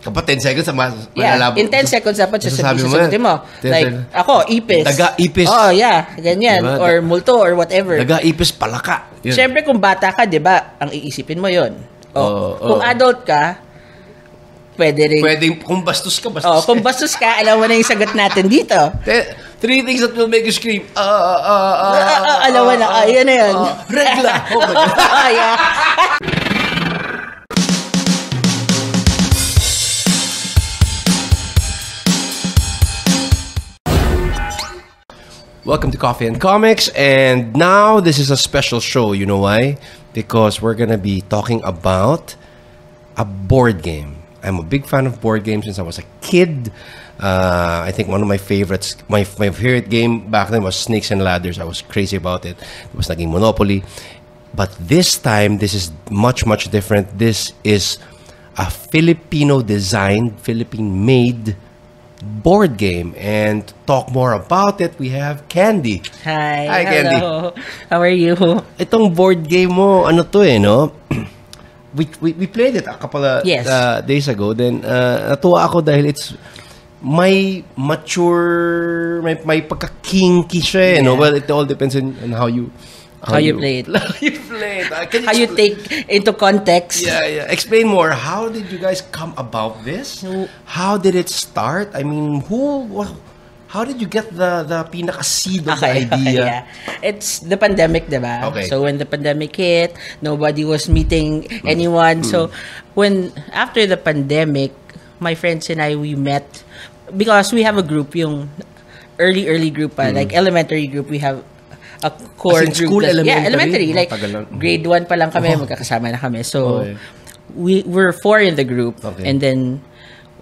Kapag 10 seconds, in 10 seconds dapat sasabihin mo. Like, ako, ipis. Daga-ipis. Oh, yeah. Ganyan. Diba? Or multo or whatever. Daga-ipis, palaka. Siyempre, kung bata ka, di ba, ang iisipin mo yun. Kung adult ka, pwede kung bastos ka, kung bastos ka, alam mo na yung sagot natin dito. 3 things that will make you scream. Alam mo na, yan na yan. Regla. Oh my God. Yeah. Welcome to Coffee and Comics, and now this is a special show. You know why? Because we're gonna be talking about a board game. I'm a big fan of board games since I was a kid. I think one of my favorites, my favorite game back then was Snakes and Ladders. I was crazy about it. It was naging Monopoly. But this time, this is much, much different. This is a Filipino-designed, Philippine-made board game. And to talk more about it, we have Candy. Hi, Candy. Hello. How are you? Itong board game mo, ano to no? We played it a couple of days ago. Then, natuwa ako dahil it's may mature, may pagka-kinky siya, no? Well, it all depends on how you play it. How you take into context. Yeah. Explain more. How did you guys come about this? How did it start? I mean, how did you get the pinaka-seed of the idea? Yeah. It's the pandemic, diba? Okay. So when the pandemic hit, nobody was meeting anyone. So after the pandemic, my friends and I, we met because we have a group, yung early group, like elementary group. We have a core group. School, elementary? Like grade 1 pa lang kami, magkakasama na kami. So we were 4 in the group, and then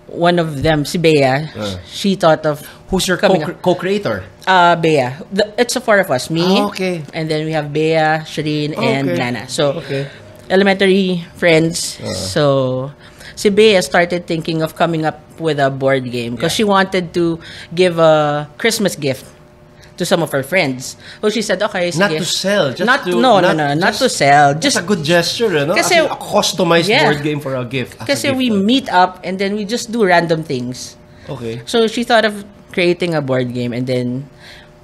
one of them, si Bea, she thought of... Who's your co-creator? Bea. It's the 4 of us. Me, and then we have Bea, Shireen, and Nana. So, elementary friends. So, si Bea started thinking of coming up with a board game because she wanted to give a Christmas gift to some of her friends. So she said, okay, sige. Not to sell. Not to sell. Just a good gesture, no? Kasi a customized board game for a gift. Kasi we meet up and then we just do random things. Okay. So she thought of creating a board game and then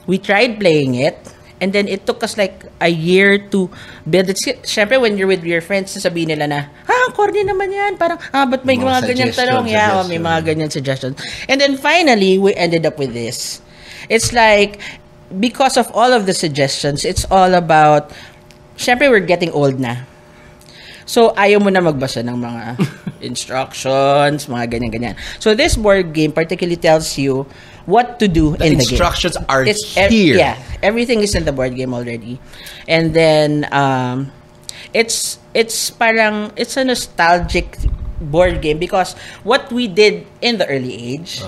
we tried playing it and then it took us like a year to build it. Siyempre, when you're with your friends, sasabihin nila na, corny naman yan. Parang, ba't may mga ganyan tanong? Yeah, may mga ganyan suggestions. And then finally, we ended up with this. It's like, because of all of the suggestions, it's all about, syempre, we're getting old na. So, ayaw mo na magbasa ng mga instructions, mga ganyan-ganyan. So, this board game particularly tells you what to do in the game. The instructions are here. Yeah, everything is in the board game already. And then, it's a nostalgic board game because what we did in the early age,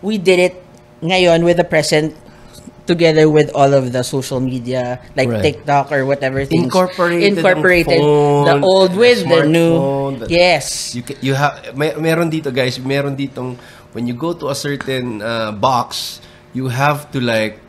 we did it ngayon with the present together with all of the social media like TikTok or whatever things incorporated phone, the old with the new. Yes. You have meron dito guys, meron ditong when you go to a certain box, you have to like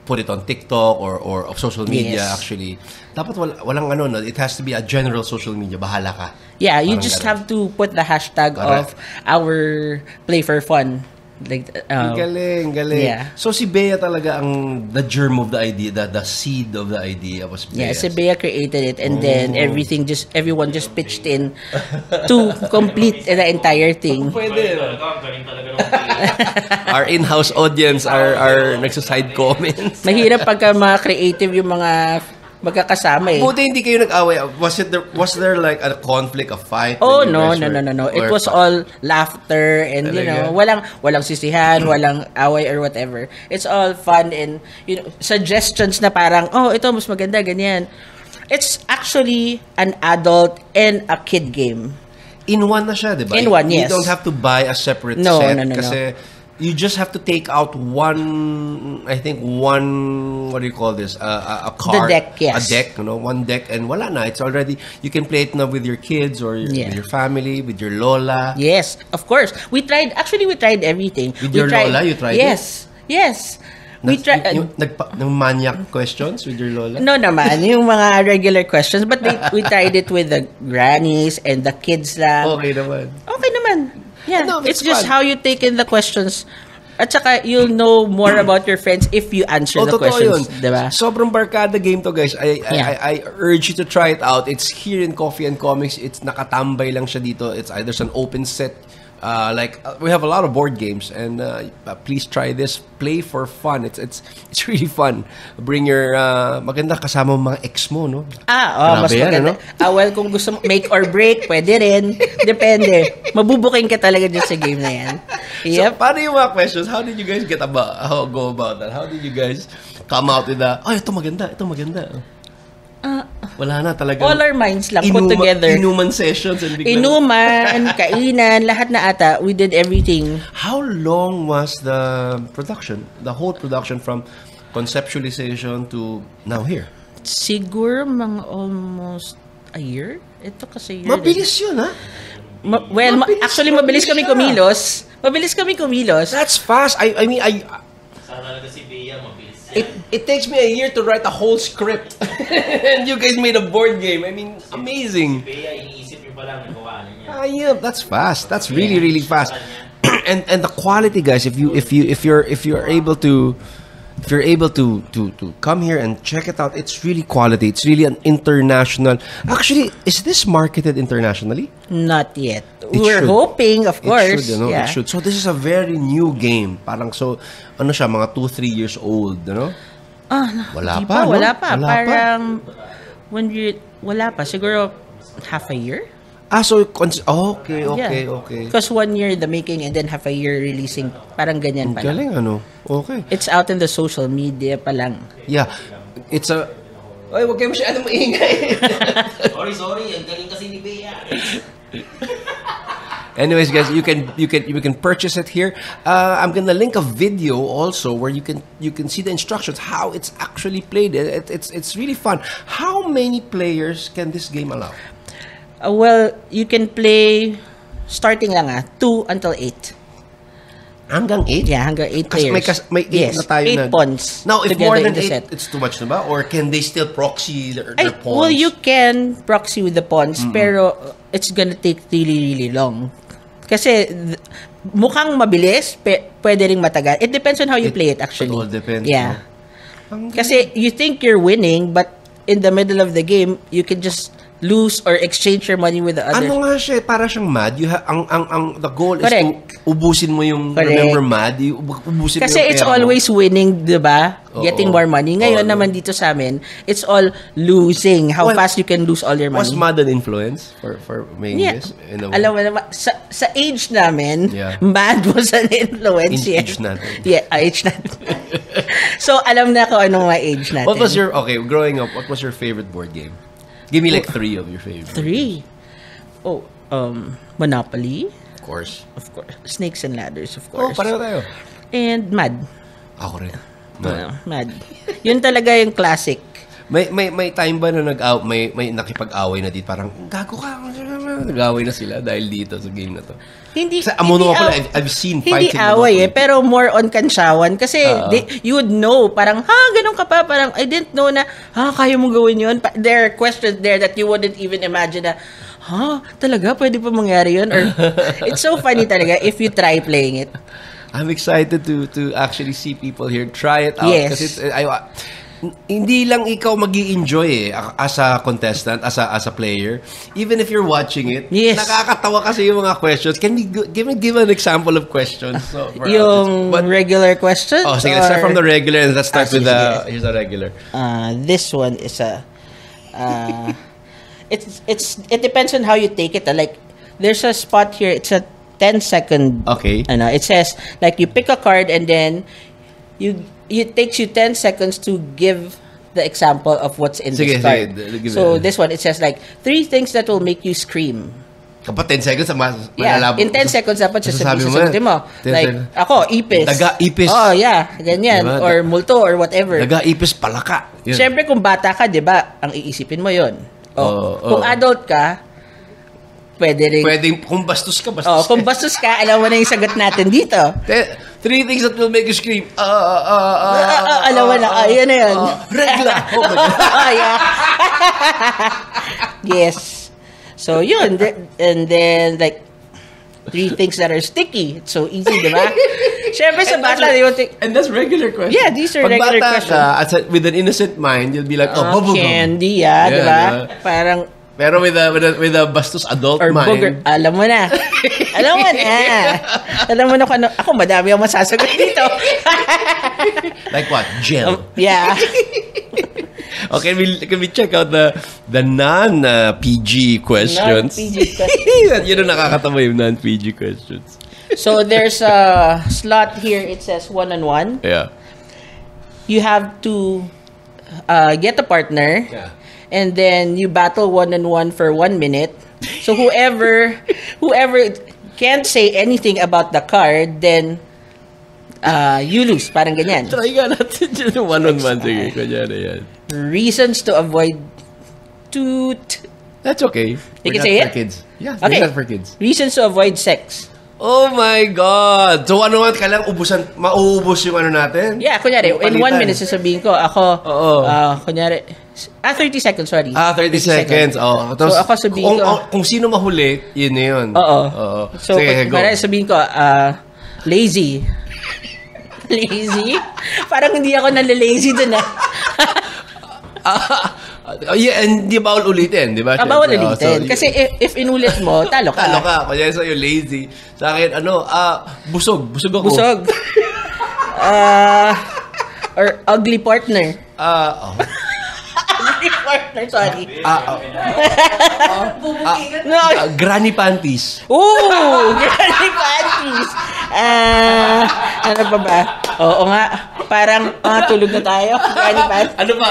put it on TikTok or social media actually. Dapat walang no, it has to be a general social media, bahala ka. Yeah, you just have to put the hashtag of our play for fun. Like galing. Yeah. So si Bea talaga the germ of the idea, the seed of the idea was Bea. Yeah, si Bea created it and then everyone just pitched in to complete the entire thing. Pwede. Our in-house audience are nagsa-side comments. Mahirap pagka mga creative yung mga magkakasama Buti hindi kayo nag-away. Was there like a conflict, a fight? Oh, no. It was all laughter and walang sisihan, walang away or whatever. It's all fun and suggestions na parang, ito mas maganda, ganyan. It's actually an adult and a kid game. In one na siya, di ba? In one, yes. You don't have to buy a separate set. No. Kasi you just have to take out one, what do you call this? A card. The deck, yes. A deck, one deck, and wala na. It's already, you can play it now with your kids or with your family, with your lola. Yes, of course. We tried everything. With your lola, you tried it? Yes. We tried ng maniac questions with your lola? No naman, yung mga regular questions, but we tried it with the grannies and the kids lang. Okay naman naman. Yeah, No, it's it's just fun. how you take in the questions. At saka, you'll know more about your friends if you answer the totoo yun. questions. Diba? Sobrang barkada game to, guys. Yeah. I urge you to try it out. It's here in Coffee and Comics. It's nakatambay lang siya dito. It's either an open set. We have a lot of board games, and please try this. Play for fun. It's really fun. Bring your maganda kasama mo mga ex mo, no? Mas Grabe yan, maganda. ano? Well, kung gusto mo make or break, pwede rin. Depende. Mabubuking ka talaga dyan sa game na yan. So, Yep. paano yung mga questions? How did you guys go about that? How did you guys come out with that? Ito maganda. Wala na talaga. All our minds lang put together. Inuman sessions and biglang... Inuman, kainan, lahat na ata. We did everything. How long was the production? The whole production from conceptualization to now here? Siguro mga almost a year. Ito kasi year. Mabilis yun, ha? Mabilis kami kumilos. Mabilis kami kumilos. That's fast. I mean, Sana talaga si Bea mabilis. it takes me a year to write a whole script. And you guys made a board game. I mean, amazing. Bea, iniisip niyo pa lang, nagawa niya. Yeah, that's fast. That's really fast. And the quality, guys, if you're able to come here and check it out, it's really quality. It's really an international. Actually, is this marketed internationally? Not yet. It We're should. hoping, of course. It should, you know? Yeah. It should. So this is a very new game. Parang so, ano siya, mga 2-3 years old, you know? Wala Di pa, no? Wala pa. Wala pa. Parang, wala pa. Siguro, half a year? So, okay. Because 1 year the making and then half a year releasing. Parang ganyan pa lang. Galing, ano? Okay. It's out in the social media pa lang. Yeah. It's a... Ay, wag kayo masyadong maingay. Sorry, ang galing kasi ni Bea. Anyways, guys, you can purchase it here. I'm gonna link a video also where you can see the instructions how it's actually played. It's really fun. How many players can this game allow? Well, you can play starting lang 2 until 8. Hanggang 8? Yeah, hanggang 8 Kasi players. may 8 yes, na tayo 8 na. pawns. Now, if together more than in the 8, set. it's too much na ba? Or can they still proxy their pawns? Well, you can proxy with the pawns, pero it's gonna take really long. Kasi mukhang mabilis, pwede ring matagal. It depends on how you play it, actually. It all depends. Yeah. No? Kasi you think you're winning, but in the middle of the game, you can just lose or exchange your money with the other. Ano nga siya, para siyang mad. The goal Correct. is to ubusin mo yung, Correct. remember mad? Ubusin Kasi mo yung it's pera mo. always winning, di ba? Oo. Getting more money. Ngayon Oo. naman dito sa amin, it's all losing. How Well, fast you can lose all your Was money. mad an influence for making Yeah. this? In a way? Alam mo naman, sa age namin, Yeah. mad was an influence. In yes. age natin. Yeah, age natin. So, alam na ko anong mga age natin. What was your, growing up, what was your favorite board game? Give me like 3 of your favorite. 3? Oh, Monopoly, Of course. of course. Snakes and Ladders, of Oh, course. pareho tayo. And Mad. Ako rin. Mad. Yun talaga yung classic. May time ba na may nakipag-away na dito? Parang, gago ka. Nag-away na sila dahil dito sa game na to. Hindi, Sa Amuno hindi ako, aw- I've seen Hindi fights in away Monopoly. pero more on kansyawan. Kasi you would know, parang, ganun ka pa. Parang, I didn't know na, kaya mong gawin yun. There are questions there that you wouldn't even imagine na, talaga, pwede pa mangyari yun? Or, it's so funny talaga if you try playing it. I'm excited to actually see people here try it out. Yes. Kasi hindi lang ikaw magi-enjoy as a contestant, as a player. Even if you're watching it, Yes. nakakatawa kasi yung mga questions. Can we give an example of questions? So, for Yung regular question? sige, let's start from the regular and let's start with sige, the, sige. here's the regular. This one is it depends on how you take it. Like, there's a spot here, it's a 10-second. Okay. It says, like, you pick a card and then it takes you 10 seconds to give the example of what's in Sige, this card. give So, it. this one, it says, like, 3 things that will make you scream. Kapag 10 seconds, Yeah, malalaman. in 10 seconds dapat Sasabi sasagutin mo. 10 Like, seconds. ako, ipis. Daga, ipis. Oh, yeah, ganyan. Diba? Or multo, or whatever. Nag-aipis palaka. Yun. Siyempre, kung bata ka, di ba, ang iisipin mo yon. Kung adult ka, pwede rin. Pwedeng, kung bastos ka, bastos ka. Kung bastos ka, alam mo na yung sagot natin dito. 3 things that will make you scream. Alam mo na, yan na yun. Regla. Oh my God. Yeah. Yes. So, yun. And then, like, 3 things that are sticky. It's so easy, di ba? Siyempre sa bata, they will think, And that's regular questions. Yeah, these are Pag regular bata questions. ka, with an innocent mind, you'll be like, bubblegum. candy, di Yeah, ba? diba? Parang, Pero with a bastos adult or mind. booger. Alam mo na. Alam mo na. Alam mo na kung ano. Ako, madami ang masasagot dito. Like what? Gel. Yeah. Okay, can we check out the non-PG questions? Non-PG questions. Yun ang nakakatawa yung non-PG questions. So, there's a slot here. It says one-on-one. Yeah. You have to get a partner. Yeah. And then you battle one-on-one for 1 minute. So whoever can't say anything about the card, then you lose. Parang ganyan. Try ka natin dyan one-on-one. Sige, kunyari yan. Reasons to avoid toot. That's okay. You We're can not say for it? kids. Yeah, Okay. we're not for kids. Reasons to avoid sex. Oh my God! So one-on-one, kailangan mauubos yung ano natin? Yeah, kunyari, in 1 Palitan. minute sasabihin ko, ako, Oo. kunyari, 30 seconds, sorry. 30 seconds. Oh. So, ako sabihin ko, kung sino mahuli, yun na yun. oo. So, Sige, go. kunyari sabihin ko, lazy. Lazy? Parang hindi ako nalalazy dun Yeah, and di bawal ulitin, di ba? Bawal Siyempre, ulitin. so, Kasi if inulit mo, talo ka. talo ka. Kaya sa'yo, lazy. Sa akin, busog. Busog ako. Busog. Or ugly partner. Ugly partner, sorry. No. Granny panties. Ooh! Granny panties! Ano pa ba? Oo nga. Parang, tulog na tayo. Granny panties. Ano ba?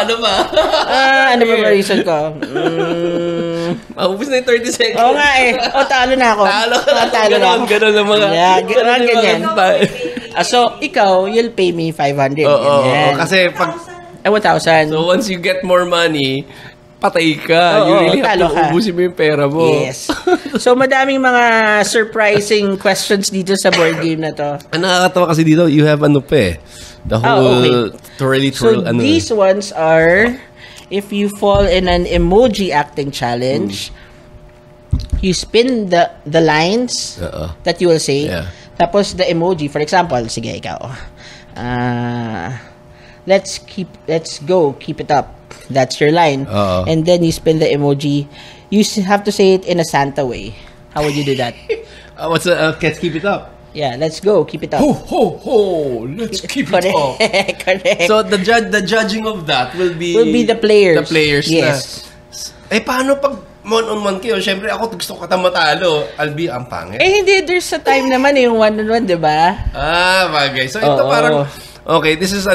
Ano ba ba reason ko? Maubos na yung 30 seconds. Oo nga eh. Talo na ako. Talo na ako. Ganon ang mga... Yeah, ganon, ganyan. ganyan. So, ikaw, you'll pay me 500. Oo, Ganyan. kasi pag... 1,000. So, once you get more money, patay ka. Oo, You really have talo to ka. ubusin mo yung pera mo. Yes. So, madaming mga surprising questions dito sa board game na to. Ang nakakatawa kasi dito, you have ano pa eh. The whole okay. So, twirl, ano. these ones are, if you fall in an emoji acting challenge, you spin the lines Oo. that you will say. Yeah. Tapos, the emoji, for example, sige, ikaw. Let's go, keep it up. That's your line. Oo. And then you spin the emoji. You have to say it in a Santa way. How would you do that? What's let's keep it up. Yeah, let's go, keep it up. Ho, ho, ho! Let's keep it Correct. up. Correct. So, the judging of that will be the players. The players Yes. na. Paano pag one-on-one kayo? Siyempre, ako gusto ko matalo. I'll be ang pangit. Hindi, there's a time naman yung one-on-one, di ba? Bagay. So, ito Oo. parang, okay, this is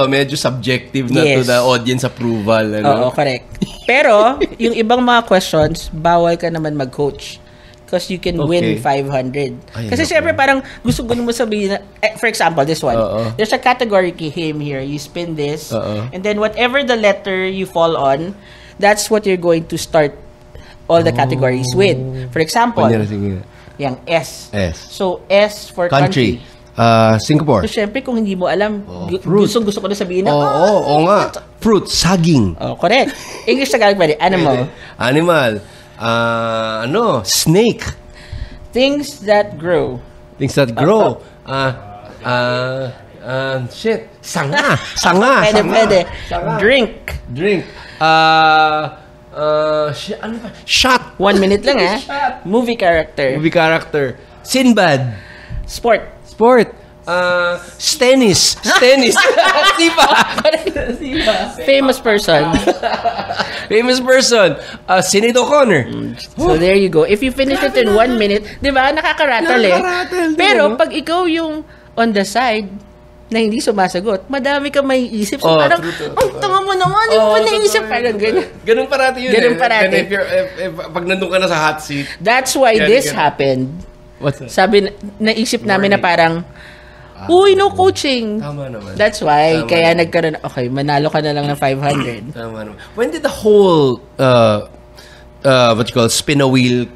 medyo subjective na to Yes. the audience approval. Oo, correct. Pero, yung ibang mga questions, bawal ka naman mag-coach. Because you can win 500. Ay, Kasi naku. syempre parang gusto mo sabihin na, for example, this one. Oo. There's a category game here. You spin this. Oo. And then whatever the letter you fall on, that's what you're going to start all the categories with. For example, Kunyari, sige. yung S. S. So, S for Country. country. Singapore. So, syempre, kung hindi mo alam, fruit. gusto ko na sabihin na, Oo nga. Fruit. Saging. oh, correct. English Tagalog pwede. Animal. Animal. Snake. Things that grow. Things that grow. Shit. Sanga. Pwede, Sanga. pwede. Sanga. Drink. Drink. Ano ba? Shot. 1 minute lang, Movie character. Movie character. Sinbad. Sport. Sport. Stennis. Sipa. Famous person. Famous person. Sinead O'Connor. So, there you go. If you finish it in 1 minute, di ba, nakakarattle Nakakarattle, Pero, di ba? pag ikaw yung on the side, na hindi sumasagot, madami kang may isip. So, Oh, parang, true. ang tanga mo naman, hindi mo naisip. Parang ganyan. Ganun parati yun. Ganun parati. And if pag nandun ka na sa hot seat. That's why Ganun, this ganun. happened. What's that? Sabi, naisip namin na parang, uy, no coaching. Tama naman. That's why, Tama kaya naman. nagkaroon, okay, manalo ka na lang ng 500. Tama naman. When did the whole, what you call, spin a wheel,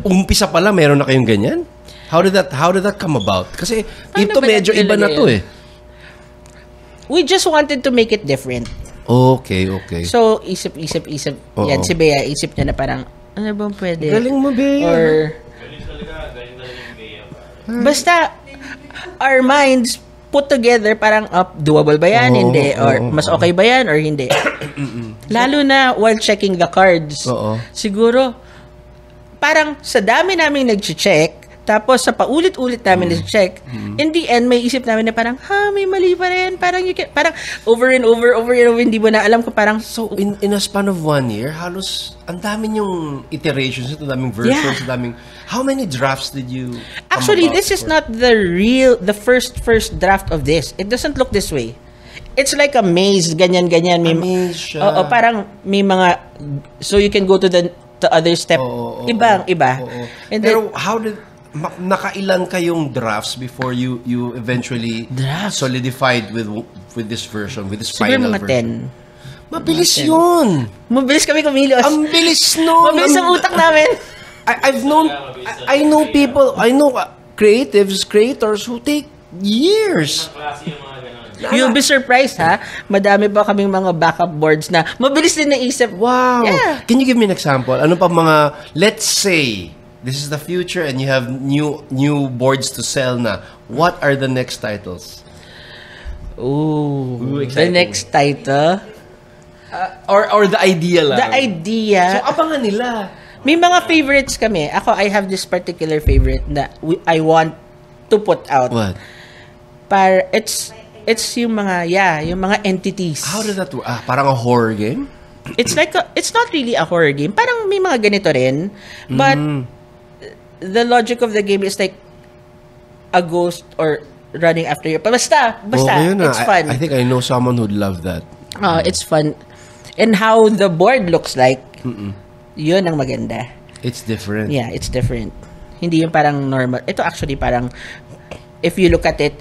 umpisa pala, meron na kayong ganyan? How did that come about? Kasi ito ba medyo iba na to yun? We just wanted to make it different. Okay. So, isip. Oo. Yan, si Bea, isip niya na parang, ano bang pwede? Galing mo, Bea. Or, Galing talaga. Galing talaga ni Bea. Basta, our minds put together, parang doable ba yan? Hindi. Or mas okay ba yan? Or hindi. Lalo na while checking the cards. Oo. Siguro, parang sa dami namin nag-check, tapos sa paulit-ulit namin nag-check, in the end, may isip namin na parang, may mali pa rin. Parang, parang over and over, hindi mo na alam ko parang, So, in a span of 1 year, halos, ang dami yung iterations, ang daming versions, ang daming, how many drafts did you come actually, about this is for? not the first draft of this. It doesn't look this way. It's like a maze, ganyan-ganyan. May, Maze siya. Oo, parang may mga, so you can go to the other step. Iba. And Pero how did, nakailan kayong drafts before you eventually Drafts? solidified with this version, with this siguro final mga version? 10. Mabilis yun! Mabilis kami kumilos. Ang bilis nun! Mabilis ang utak namin. I've known, I know people, I know creators who take years. Klase yung mga ganon. You'll be surprised, ha? Madami pa kaming mga backup boards na mabilis din naisip. Wow! Yeah. Can you give me an example? Ano pa mga, let's say, this is the future and you have new boards to sell na. What are the next titles? Ooh, the exciting. next title. Or the idea lang? The idea. So, abangan nila. May mga favorites kami. Ako, I have this particular favorite na I want to put out. What? It's yung mga, yung mga entities. How does that work? Parang a horror game? It's like, it's not really a horror game. Parang may mga ganito rin. But, the logic of the game is like, a ghost or running after you. Basta, Okay na. it's fun. I think I know someone who'd love that. It's fun. And how the board looks like, yun ang maganda. It's different. Yeah, it's different. Hindi yung parang normal. Ito actually parang, if you look at it,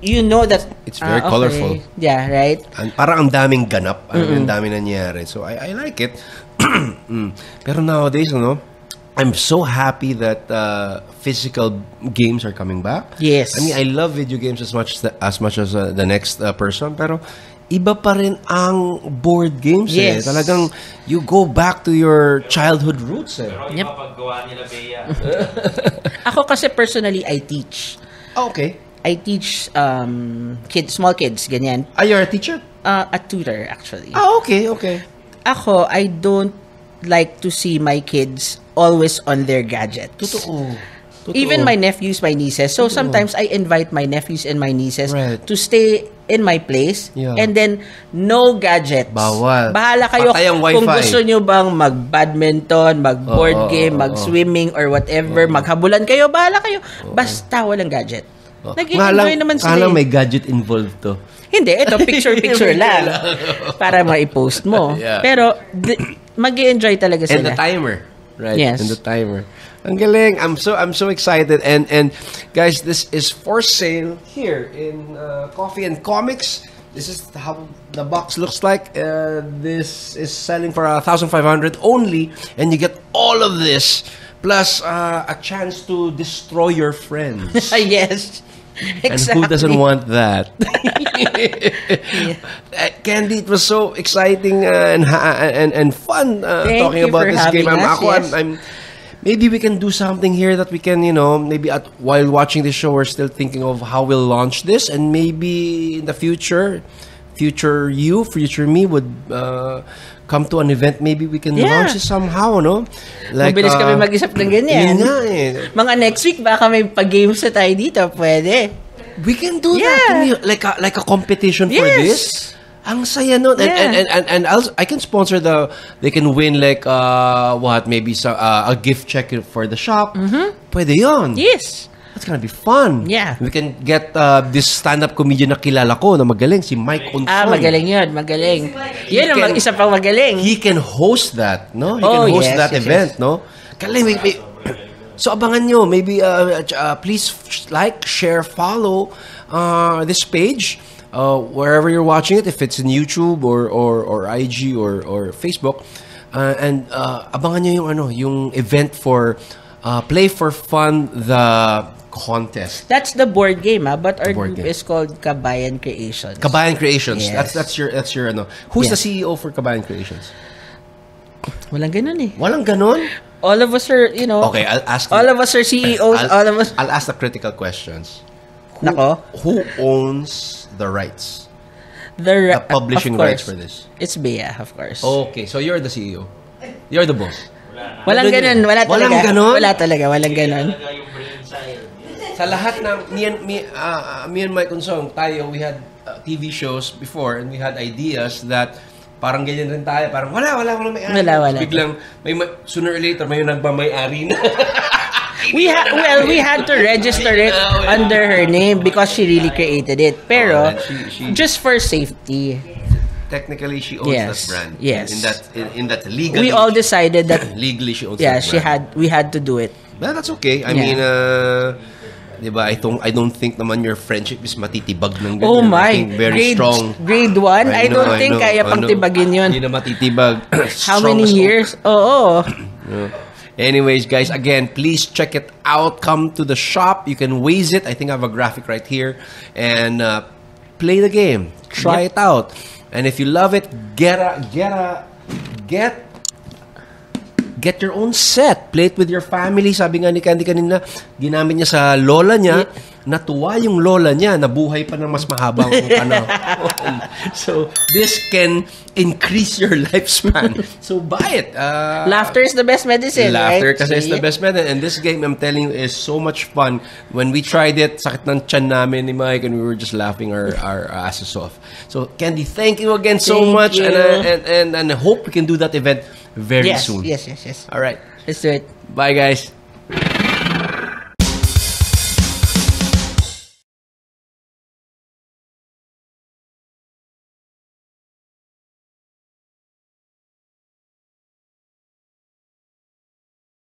you know that It's very okay. colorful. Yeah, right? Parang ang daming ganap. Ang daming nangyari. So, I like it. Pero nowadays, I'm so happy that physical games are coming back. Yes. I mean, I love video games as much as the next person. Pero iba pa rin ang board games. Yes. Talagang you go back to your childhood roots. Pero Yep. iba paggawa nila Bea. Ako kasi personally, I teach. Okay. I teach small kids, ganyan. You're a teacher? A tutor, actually. Okay. Ako, I don't like to see my kids always on their gadgets. Totoo. Even my nephews, my nieces. So sometimes I invite my nephews and my nieces Right. to stay in my place. Yeah. And then, no gadgets. Bawal. Bahala kayo Patay ang kung wifi. gusto nyo bang mag-badminton, mag-board game, mag-swimming, or whatever. Maghabulan kayo, bahala kayo. Basta walang gadget. Nag-enjoy naman sila. Kalang may gadget involved to. Hindi, ito picture-picture lang. Para ma-post mo. Yeah. Pero, mag-enjoy talaga And sila. the timer, right? Yes. And the timer. Ang galing. I'm so excited. And guys, this is for sale here in Coffee and Comics. This is how the box looks like. This is selling for 1,500 only, and you get all of this plus a chance to destroy your friends. Yes. And who doesn't want that? Candy, it was so exciting and fun Thank talking you about for this game. having us, yes. I'm maybe we can do something here that we can, maybe while watching the show, we're still thinking of how we'll launch this, and maybe in the future me would come to an event. Maybe we can launch it somehow, no? Like, Mabilis kami mag-isip ng ganyan. yun nga eh. Mga next week, baka may pag-games na tayo dito. Pwede. We can do Yeah. that. Can we, like a competition for Yes. this. Ang saya nun. And also, I can sponsor they can win like, maybe a gift check for the shop. Pwede yun. Yes. That's gonna be fun. Yeah. We can get this stand-up comedian na kilala ko na magaling, si Mike Onson. Magaling yun. Magaling. Yun ang can- isa pang magaling. He can host that, no? He Oh, can host yes, that yes, event, no? Galing. So abangan nyo, maybe please like, share, follow this page wherever you're watching it, if it's in YouTube or IG or Facebook, and abangan nyo yung event for Play for Fun, the contest. That's the board game, but our board group game. is called Kabayan Creations. Kabayan Creations. Yes. That's your Who's Yes. the CEO for Kabayan Creations? Walang ganun eh. Walang ganon? All of us are, Okay, I'll ask all of us are CEOs, all of us. I'll ask the critical questions. Nako. Who owns the rights? The The publishing of course. rights for this? It's Bea, of course. Okay, so you're the CEO. You're the boss. Walang ganun, wala talaga. Walang ganun? Wala talaga, walang ganun. Talaga yung brain side. Sa lahat ng me and Mike Unsong, tayo, we had TV shows before and we had ideas that parang ganyan rin tayo. Parang wala may-ari. Wala. Biglang, sooner or later, may nagmamay-ari na. We had to register it under her name because she really created it. Pero, she- just for safety. Technically, she owns Yes, that brand. yes. In that legally. We all decided that, legally, she owns yeah, that brand. we had to do it. But that's okay. I Yeah. mean, diba, I don't think naman your friendship is matitibag ng ganyan. Oh I my, think very strong. grade 1, I don't think kaya pang tibagin yun. Hindi na matitibag. How many Strong as years? Oo. Yeah. Anyways, guys, again, please check it out. Come to the shop. You can waze it. I think I have a graphic right here. And play the game. Try it out. And if you love it, get your own set. Play it with your family. Sabi nga ni Candy kanina, ginamit niya sa lola niya. Natuwa yung lola niya. Nabuhay pa ng mas mahabang panahon. So, this can increase your lifespan. So, buy it. Laughter is the best medicine, Laughter right? kasi is the best medicine. And this game, I'm telling you, is so much fun. When we tried it, sakit ng tiyan namin ni Mike and we were just laughing our asses off. So, Candy, thank you again so Thank much. you. And I hope we can do that event very Yes, soon. yes. All right. Let's do it. Bye, guys.